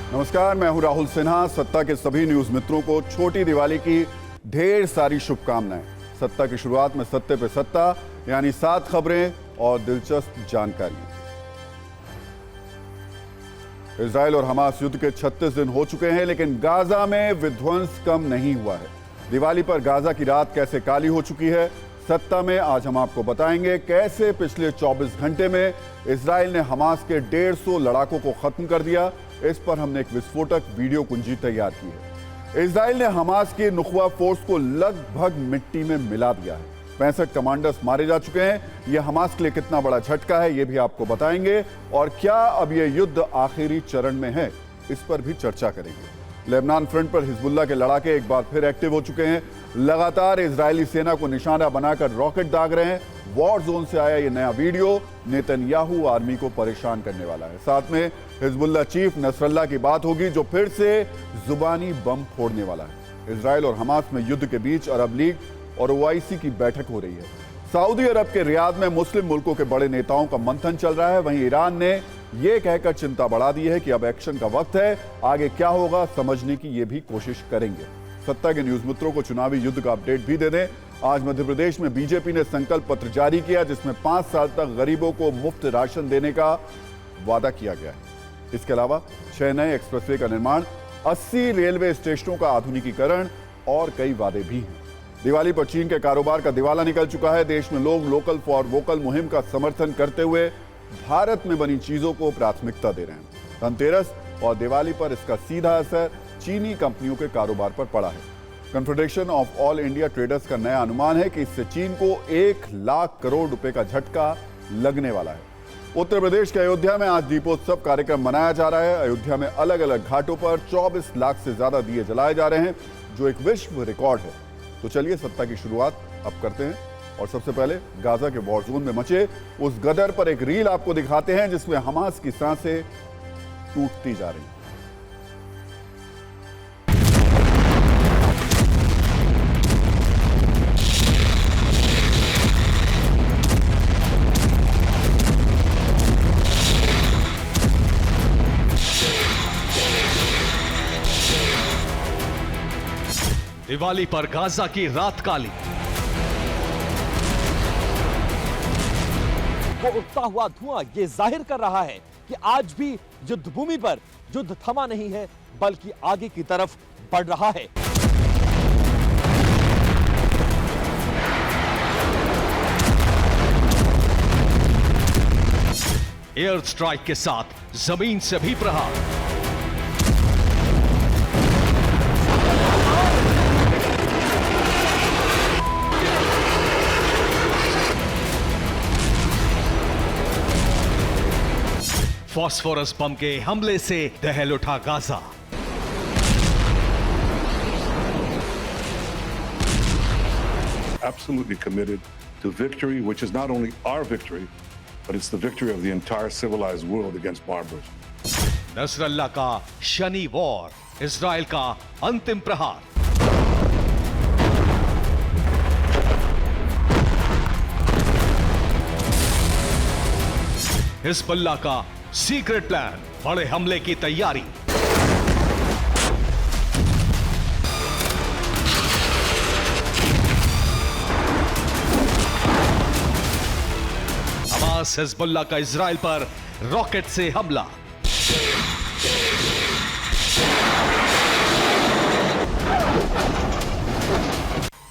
नमस्कार, मैं हूं राहुल सिन्हा। सत्ता के सभी न्यूज मित्रों को छोटी दिवाली की ढेर सारी शुभकामनाएं। सत्ता की शुरुआत में सत्ते पे सत्ता, यानी 7 खबरें और दिलचस्प जानकारी। इजराइल और हमास युद्ध के 36 दिन हो चुके हैं, लेकिन गाजा में विध्वंस कम नहीं हुआ है। दिवाली पर गाजा की रात कैसे काली हो चुकी है, सत्ता में आज हम आपको बताएंगे। कैसे पिछले 24 घंटे में इजराइल ने हमास के 150 लड़ाकों को खत्म कर दिया, इस पर हमने एक विस्फोटक वीडियो कुंजी तैयार की है। इजराइल ने हमास की नुखवा फोर्स को लगभग मिट्टी में मिला दिया है। 65 कमांडर्स मारे जा चुके हैं। यह हमास के लिए कितना बड़ा झटका है, यह भी आपको बताएंगे। और क्या अब यह युद्ध आखिरी चरण में है, इस पर भी चर्चा करेंगे। लेबनान फ्रंट पर हिजबुल्ला के लड़ाके एक बार फिर एक्टिव हो चुके हैं। लगातार इजरायली सेना को निशाना बनाकर रॉकेट दाग रहे हैं। वॉर जोन से आया यह नया वीडियो नेतन्याहू आर्मी को परेशान करने वाला है। साथ में हिजबुल्ला चीफ नसरल्ला की बात होगी, जो फिर से जुबानी बम फोड़ने वाला है। इजराइल और हमास में युद्ध के बीच अरब लीग और ओआईसी की बैठक हो रही है। सऊदी अरब के रियाद में मुस्लिम मुल्कों के बड़े नेताओं का मंथन चल रहा है। वहीं ईरान ने यह कहकर चिंता बढ़ा दी है कि अब एक्शन का वक्त है। आगे क्या होगा समझने की यह भी कोशिश करेंगे। सत्ता के न्यूज मित्रों को चुनावी युद्ध का अपडेट भी दे दें। आज मध्य प्रदेश में बीजेपी ने संकल्प पत्र जारी किया, जिसमें 5 साल तक गरीबों को मुफ्त राशन देने का वादा किया गया है। इसके अलावा 6 नए एक्सप्रेसवे का निर्माण, 80 रेलवे स्टेशनों का आधुनिकीकरण और कई वादे भी हैं। दिवाली पर चीन के कारोबार का दिवाला निकल चुका है। देश में लोग लोकल फॉर वोकल मुहिम का समर्थन करते हुए भारत में बनी चीजों को प्राथमिकता दे रहे हैं। धनतेरस और दिवाली पर इसका सीधा असर चीनी कंपनियों के कारोबार पर पड़ा है। Confederation of all India traders का नया अनुमान है कि इससे चीन को 1 लाख करोड़ रुपए का झटका लगने वाला है। उत्तर प्रदेश के अयोध्या में आज दीपोत्सव कार्यक्रम मनाया जा रहा है। अयोध्या में अलग अलग घाटों पर 24 लाख से ज्यादा दिए जलाए जा रहे हैं, जो एक विश्व रिकॉर्ड है। तो चलिए सत्ता की शुरुआत अब करते हैं और सबसे पहले गाजा के वॉर जोन में मचे उस गदर पर एक रील आपको दिखाते हैं, जिसमें हमास की सांसें टूटती जा रही हैं। दिवाली पर गाजा की रात काली। वो उठता हुआ धुआं ये जाहिर कर रहा है कि आज भी युद्ध भूमि पर युद्ध थमा नहीं है, बल्कि आगे की तरफ बढ़ रहा है। एयर स्ट्राइक के साथ जमीन से भी प्रहार। फास्फोरस बम के हमले से दहल उठा Gaza. Absolutely committed to victory, which is not only our victory, but it's the victory of the entire civilized world against barbarism. Nasrallah का शनि वॉर, इजराइल का अंतिम प्रहार। हिजबुल्लाह का सीक्रेट प्लान, बड़े हमले की तैयारी। हमास हिजबुल्लाह का इजराइल पर रॉकेट से हमला।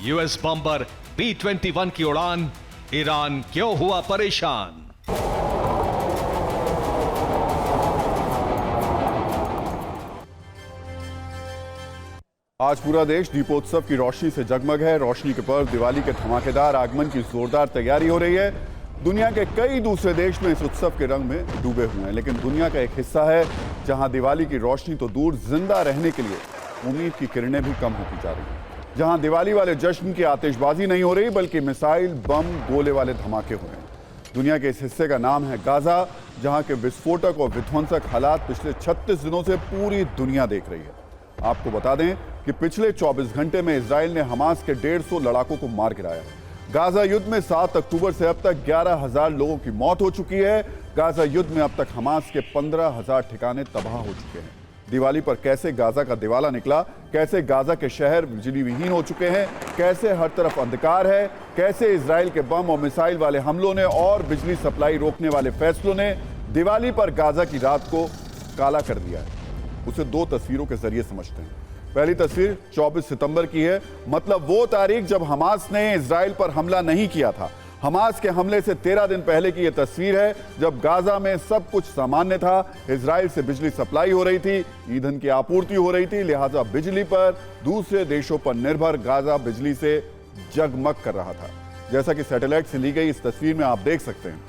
यूएस बॉम्बर B-21 की उड़ान, ईरान क्यों हुआ परेशान। आज पूरा देश दीपोत्सव की रोशनी से जगमग है। रोशनी के पर्व दिवाली के धमाकेदार आगमन की जोरदार तैयारी हो रही है। दुनिया के कई दूसरे देश में इस उत्सव के रंग में डूबे हुए हैं, लेकिन दुनिया का एक हिस्सा है जहां दिवाली की रोशनी तो दूर, जिंदा रहने के लिए उम्मीद की किरणें भी कम होती जा रही हैं। जहां दिवाली वाले जश्न की आतिशबाजी नहीं हो रही, बल्कि मिसाइल, बम, गोले वाले धमाके हो रहे हैं। दुनिया के इस हिस्से का नाम है गाजा, जहां के विस्फोटक और विध्वंसक हालात पिछले 36 दिनों से पूरी दुनिया देख रही है। आपको बता दें कि पिछले 24 घंटे में इजराइल ने हमास के 150 लड़ाकों को मार गिराया। गाजा युद्ध में 7 अक्टूबर से अब तक 11,000 लोगों की मौत हो चुकी है। गाजा युद्ध में अब तक हमास के 15,000 ठिकाने तबाह हो चुके हैं। दिवाली पर कैसे गाजा का दिवाला निकला, कैसे गाजा के शहर बिजली विहीन हो चुके हैं, कैसे हर तरफ अंधकार है, कैसे इजराइल के बम और मिसाइल वाले हमलों ने और बिजली सप्लाई रोकने वाले फैसलों ने दिवाली पर गाजा की रात को काला कर दिया है। उसे दो तस्वीरों के जरिए समझते हैं। पहली तस्वीर 24 सितंबर की है, मतलब वो तारीख जब हमास ने इजराइल पर हमला नहीं किया था। हमास के हमले से 13 दिन पहले की यह तस्वीर है, जब गाजा में सब कुछ सामान्य था। इजराइल से बिजली सप्लाई हो रही थी, ईंधन की आपूर्ति हो रही थी, लिहाजा बिजली पर दूसरे देशों पर निर्भर गाजा बिजली से जगमग कर रहा था। जैसा कि सैटेलाइट से ली गई इस तस्वीर में आप देख सकते हैं।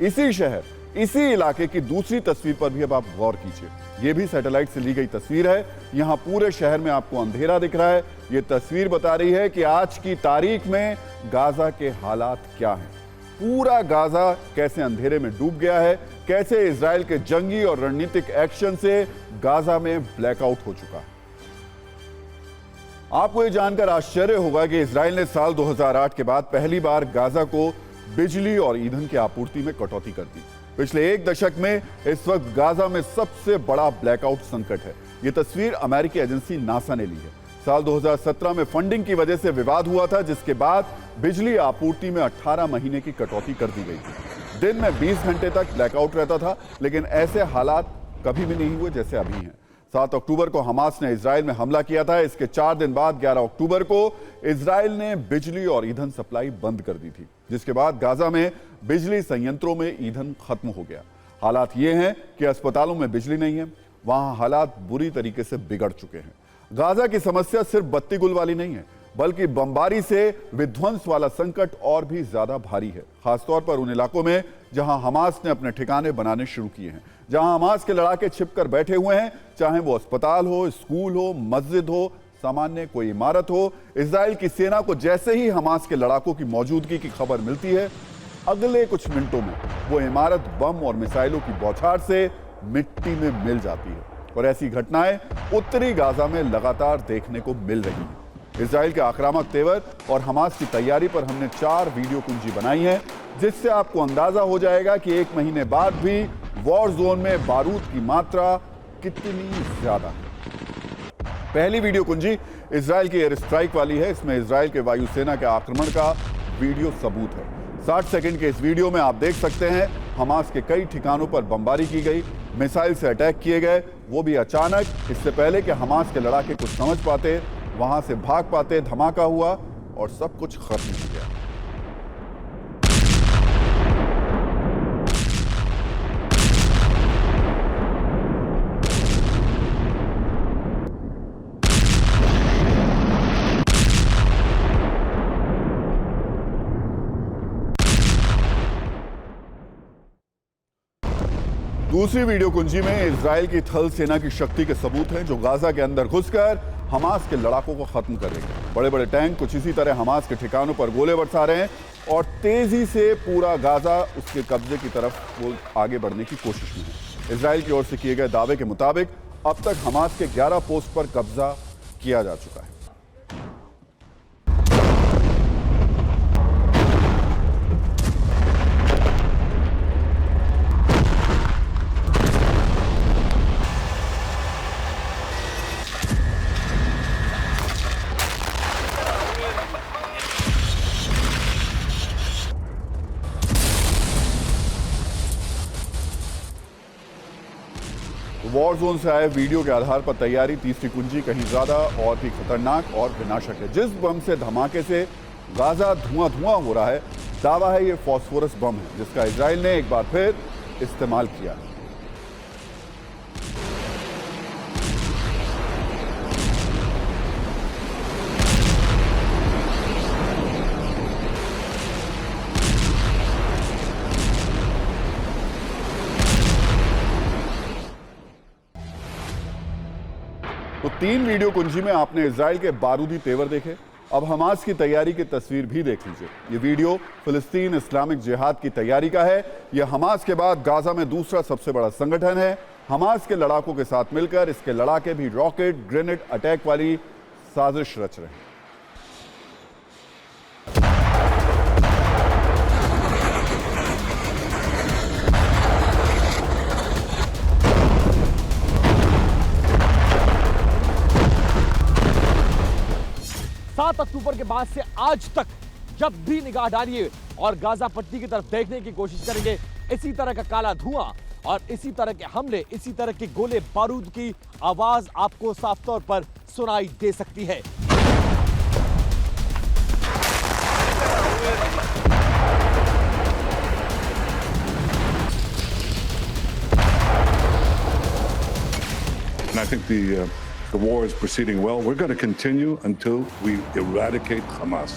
इसी शहर, इसी इलाके की दूसरी तस्वीर पर भी अब आप गौर कीजिए। यह भी सैटेलाइट से ली गई तस्वीर है। यहां पूरे शहर में आपको अंधेरा दिख रहा है। यह तस्वीर बता रही है कि आज की तारीख में गाजा के हालात क्या हैं। पूरा गाजा कैसे अंधेरे में डूब गया है, कैसे इजराइल के जंगी और रणनीतिक एक्शन से गाजा में ब्लैकआउट हो चुका है। आपको यह जानकर आश्चर्य होगा कि इजराइल ने साल 2008 के बाद पहली बार गाजा को बिजली और ईंधन की आपूर्ति में कटौती कर दी। पिछले एक दशक में इस वक्त गाजा में सबसे बड़ा ब्लैकआउट संकट है। यह तस्वीर अमेरिकी एजेंसी नासा ने ली है। साल 2017 में फंडिंग की वजह से विवाद हुआ था, जिसके बाद बिजली आपूर्ति में 18 महीने की कटौती कर दी गई थी। दिन में 20 घंटे तक ब्लैकआउट रहता था, लेकिन ऐसे हालात कभी भी नहीं हुए जैसे अभी हैं। 7 अक्टूबर को हमास ने इजराइल में हमला किया था। इसके 4 दिन बाद 11 अक्टूबर को इजराइल ने बिजली और ईंधन सप्लाई बंद कर दी थी, जिसके बाद गाजा में बिजली संयंत्रों में ईंधन खत्म हो गया। हालात ये हैं कि अस्पतालों में बिजली नहीं है, वहां हालात बुरी तरीके से बिगड़ चुके हैं। गाजा की समस्या सिर्फ बत्ती गुल वाली नहीं है, बल्कि बमबारी से विध्वंस वाला संकट और भी ज्यादा भारी है, खासतौर पर उन इलाकों में जहां हमास ने अपने ठिकाने बनाने शुरू किए हैं, जहां हमास के लड़ाके छिपकर बैठे हुए हैं, चाहे वो अस्पताल हो, स्कूल हो, मस्जिद हो, सामान्य कोई इमारत हो। इजराइल की सेना को जैसे ही हमास के लड़ाकों की मौजूदगी की खबर मिलती है, अगले कुछ मिनटों में वो इमारत बम और मिसाइलों की बौछार से मिट्टी में मिल जाती है। और ऐसी घटनाएं उत्तरी गाजा में लगातार देखने को मिल रही हैं। इजराइल के आक्रामक तेवर और हमास की तैयारी पर हमने 4 वीडियो कुंजी बनाई है, जिससे आपको अंदाजा हो जाएगा कि 1 महीने बाद भी वॉर जोन में बारूद की मात्रा कितनी ज्यादा है। पहली वीडियो कुंजी इजराइल की एयर स्ट्राइक वाली है। इसमें इजराइल के वायुसेना के आक्रमण का वीडियो सबूत है। 60 सेकंड के इस वीडियो में आप देख सकते हैं हमास के कई ठिकानों पर बमबारी की गई, मिसाइल से अटैक किए गए, वो भी अचानक, इससे पहले कि हमास के लड़ाके कुछ समझ पाते, वहां से भाग पाते। धमाका हुआ और सब कुछ खत्म हो गया। दूसरी वीडियो कुंजी में इजराइल की थल सेना की शक्ति के सबूत हैं, जो गाजा के अंदर घुसकर हमास के लड़ाकों को खत्म कर रही है। बड़े बड़े टैंक कुछ इसी तरह हमास के ठिकानों पर गोले बरसा रहे हैं और तेजी से पूरा गाजा उसके कब्जे की तरफ वो आगे बढ़ने की कोशिश में है। इजराइल की ओर से किए गए दावे के मुताबिक अब तक हमास के 11 पोस्ट पर कब्जा किया जा चुका है। वॉर जोन से आए वीडियो के आधार पर तैयारी तीसरी कुंजी कहीं ज्यादा और भी खतरनाक और विनाशक है। जिस बम से धमाके से गाजा धुआं धुआं हो रहा है, दावा है ये फास्फोरस बम है, जिसका इजराइल ने एक बार फिर इस्तेमाल किया है। तो 3 वीडियो कुंजी में आपने इजराइल के बारूदी तेवर देखे। अब हमास की तैयारी की तस्वीर भी देख लीजिए। ये वीडियो फिलिस्तीन इस्लामिक जिहाद की तैयारी का है। यह हमास के बाद गाजा में दूसरा सबसे बड़ा संगठन है। हमास के लड़ाकों के साथ मिलकर इसके लड़ाके भी रॉकेट ग्रेनेड अटैक वाली साजिश रच रहे हैं। 7 अक्टूबर के बाद से आज तक जब भी निगाह डालिए और गाजा पट्टी की तरफ देखने की कोशिश करेंगे, इसी तरह का काला धुआं और इसी तरह के हमले, इसी तरह के गोले बारूद की आवाज आपको साफ तौर पर सुनाई दे सकती है। And I think the war is proceeding well. We're going to continue until we eradicate Hamas.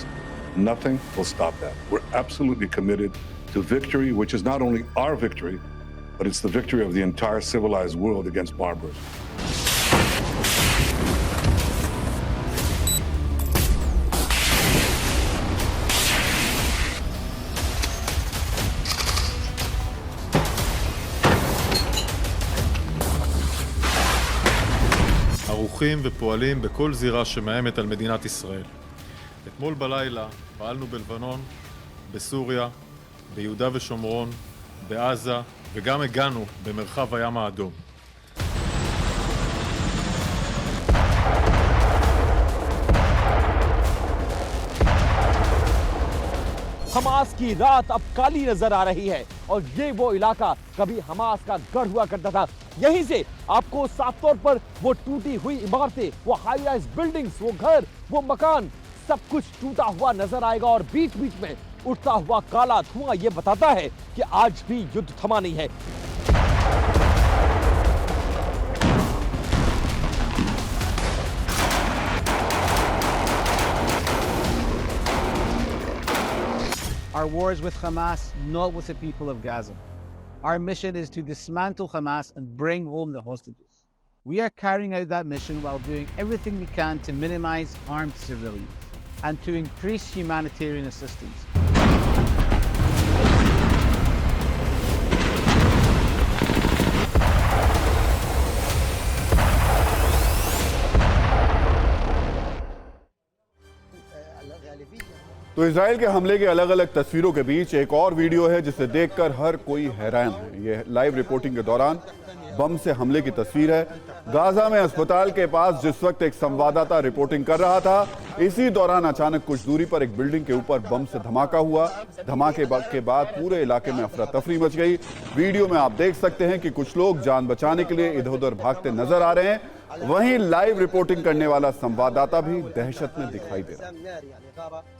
Nothing will stop that. We're absolutely committed to victory, which is not only our victory, but it's the victory of the entire civilized world against barbarism. ערוכים ופועלים בכל זירה שמאיימת על מדינת ישראל. אתמול בלילה פעלנו בלבנון, בסוריה, ביהודה ושומרון, בעזה, וגם הגענו במרחב הים האדום. Hamas की रात अब काली नजर आ रही है और ये वो इलाका कभी हमास का गढ़ हुआ करता था। यहीं से आपको साफ तौर पर वो टूटी हुई इमारतें, वो हाई राइज बिल्डिंग्स, वो घर, वो मकान, सब कुछ टूटा हुआ नजर आएगा और बीच बीच में उठता हुआ काला धुआं ये बताता है कि आज भी युद्ध थमा नहीं है। Our war is with Hamas, not with the people of Gaza. Our mission is to dismantle Hamas and bring home the hostages. We are carrying out that mission while doing everything we can to minimize armed civilians and to increase humanitarian assistance. तो Israel के हमले के अलग अलग तस्वीरों के बीच एक और वीडियो है जिसे देखकर हर कोई हैरान है। यह लाइव रिपोर्टिंग के दौरान बम से हमले की तस्वीर है। गाजा में अस्पताल के पास जिस वक्त एक संवाददाता रिपोर्टिंग कर रहा था, इसी दौरान अचानक कुछ दूरी पर एक बिल्डिंग के ऊपर बम से धमाका हुआ। धमाके के बाद पूरे इलाके में अफरा तफरी मच गई। वीडियो में आप देख सकते हैं कि कुछ लोग जान बचाने के लिए इधर उधर भागते नजर आ रहे हैं। वहीं लाइव रिपोर्टिंग करने वाला संवाददाता भी दहशत में दिखाई दे रहा है।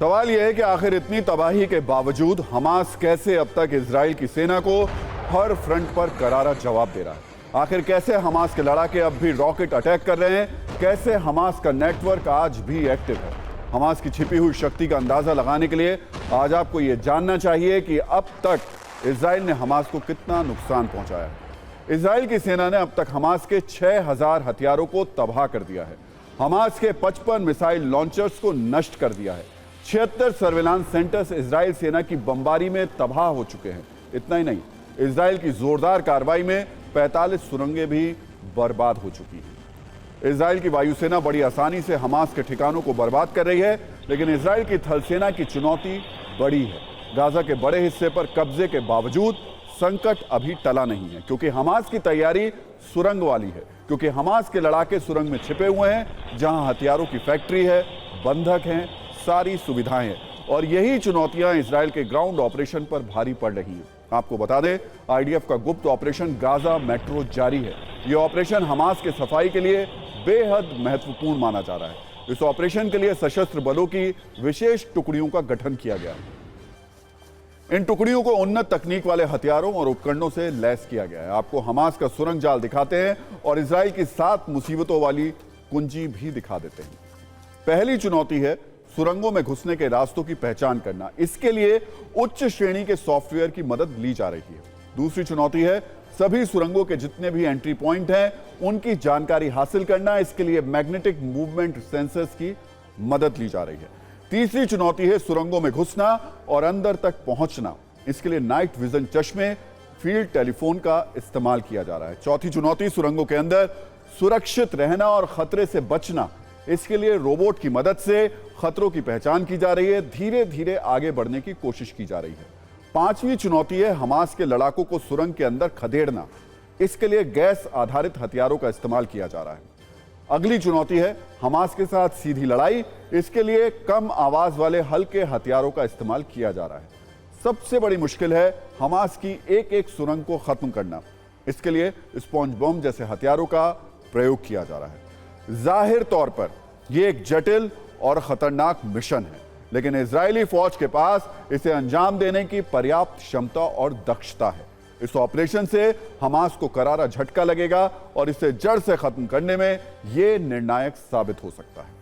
सवाल यह है कि आखिर इतनी तबाही के बावजूद हमास कैसे अब तक इजराइल की सेना को हर फ्रंट पर करारा जवाब दे रहा है। आखिर कैसे हमास के लड़ाके अब भी रॉकेट अटैक कर रहे हैं, कैसे हमास का नेटवर्क आज भी एक्टिव है। हमास की छिपी हुई शक्ति का अंदाजा लगाने के लिए आज आपको यह जानना चाहिए कि अब तक इजराइल ने हमास को कितना नुकसान पहुंचाया है। इजराइल की सेना ने अब तक हमास के 6000 हथियारों को तबाह कर दिया है। हमास के 55 मिसाइल लॉन्चर्स को नष्ट कर दिया है। 76 सर्विलांस सेंटर्स इजराइल सेना की बमबारी में तबाह हो चुके हैं। इतना ही नहीं, इजराइल की जोरदार कार्रवाई में 45 सुरंगें भी बर्बाद हो चुकी हैं। इजराइल की वायुसेना बड़ी आसानी से हमास के ठिकानों को बर्बाद कर रही है, लेकिन इजराइल की थल सेना की चुनौती बड़ी है। गाजा के बड़े हिस्से पर कब्जे के बावजूद संकट अभी टला नहीं है, क्योंकि हमास की तैयारी सुरंग वाली है, क्योंकि हमास के लड़ाके सुरंग में छिपे हुए हैं, जहां हथियारों की फैक्ट्री है, बंधक हैं, सारी सुविधाएं हैं। और यही चुनौतियां इजराइल के ग्राउंड ऑपरेशन पर भारी पड़ रही हैं। आपको बता दें, आईडीएफ का गुप्त ऑपरेशन गाजा मेट्रो जारी है। यह ऑपरेशन हमास के सफाई के लिए बेहद महत्वपूर्ण माना जा रहा है। इस ऑपरेशन के लिए सशस्त्र बलों की विशेष टुकड़ियों का गठन किया गया है। इन टुकड़ियों को उन्नत तकनीक वाले हथियारों और उपकरणों से लैस किया गया है। आपको हमास का सुरंग जाल दिखाते हैं और इजराइल की 7 मुसीबतों वाली कुंजी भी दिखा देते हैं। पहली चुनौती है सुरंगों में घुसने के रास्तों की पहचान करना। इसके लिए उच्च श्रेणी के सॉफ्टवेयर की मदद ली जा रही है। दूसरी चुनौती है सभी सुरंगों के जितने भी एंट्री पॉइंट हैं, उनकी जानकारी हासिल करना। इसके लिए मैग्नेटिक मूवमेंट सेंसर्स की मदद ली जा रही है। तीसरी चुनौती है सुरंगों में घुसना और अंदर तक पहुंचना। इसके लिए नाइट विजन चश्मे, फील्ड टेलीफोन का इस्तेमाल किया जा रहा है। चौथी चुनौती सुरंगों के अंदर सुरक्षित रहना और खतरे से बचना। इसके लिए रोबोट की मदद से खतरों की पहचान की जा रही है, धीरे धीरे आगे बढ़ने की कोशिश की जा रही है। पांचवी चुनौती है हमास के लड़ाकों को सुरंग के अंदर खदेड़ना। इसके लिए गैस आधारित हथियारों का इस्तेमाल किया जा रहा है। अगली चुनौती है हमास के साथ सीधी लड़ाई। इसके लिए कम आवाज वाले हल्के हथियारों का इस्तेमाल किया जा रहा है। सबसे बड़ी मुश्किल है हमास की एक एक सुरंग को खत्म करना। इसके लिए स्पॉन्ज बम जैसे हथियारों का प्रयोग किया जा रहा है। जाहिर तौर पर यह एक जटिल और खतरनाक मिशन है, लेकिन इजरायली फौज के पास इसे अंजाम देने की पर्याप्त क्षमता और दक्षता है। इस ऑपरेशन से हमास को करारा झटका लगेगा और इसे जड़ से खत्म करने में यह निर्णायक साबित हो सकता है।